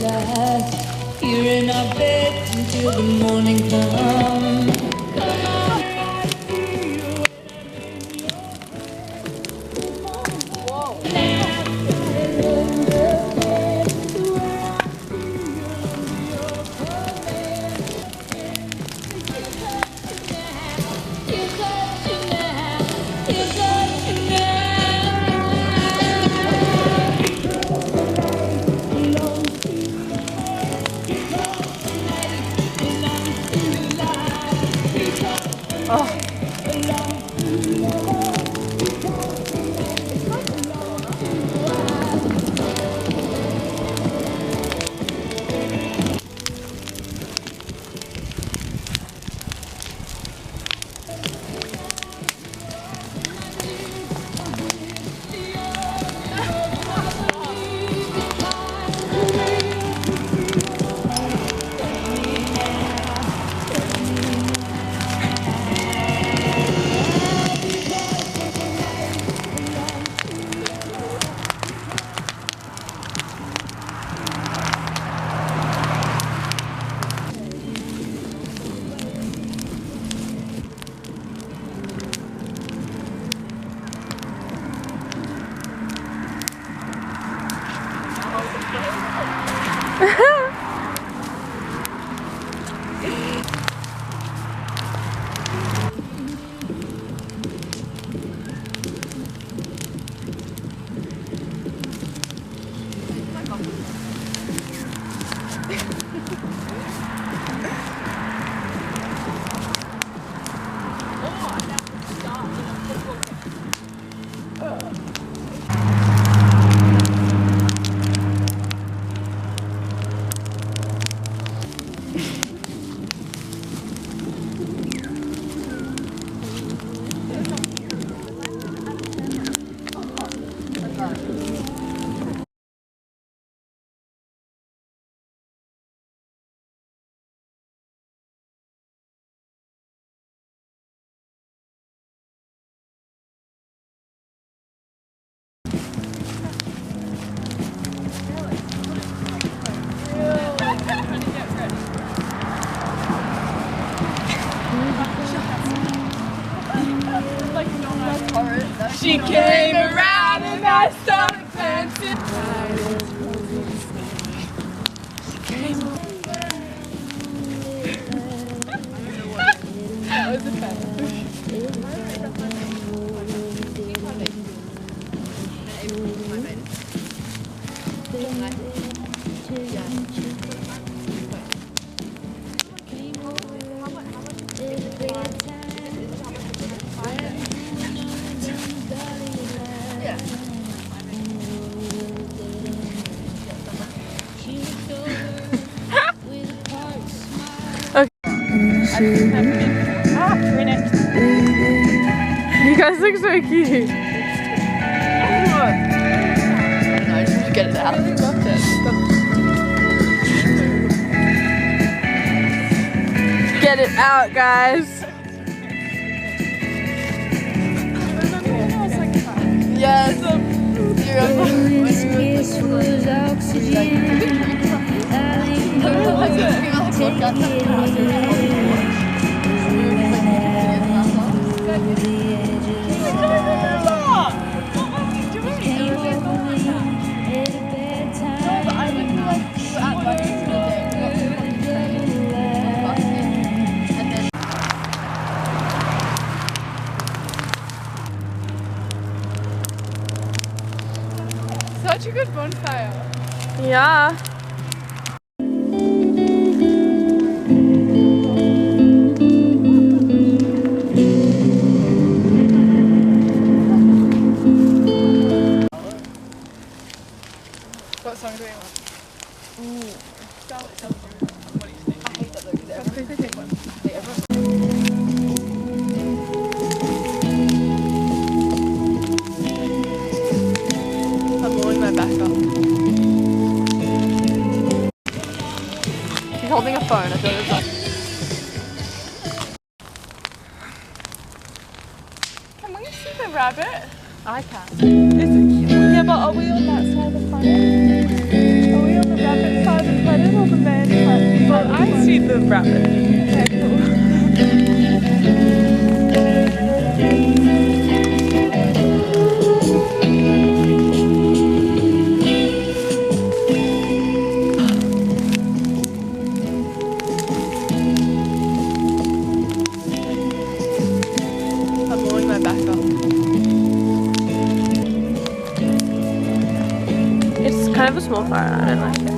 last here in our beds until the morning comes. She came around and I started dancing. That was a fact. We're next. You guys look so cute. I just want to get it out. Get it out, guys. Yes. Such a good bonfire. Yeah. What song do we want? What do you think? I hate that though, because Please pick one. I'm rolling my back up. She's holding a phone. I feel like it's like... Can we see the rabbit? I can. Is it cute? Yeah, but are we on that side of the fire? Are we on the rabbit side of the do a rapid. Okay, cool. I'm blowing my back up. It's kind of a small fire, I don't like it.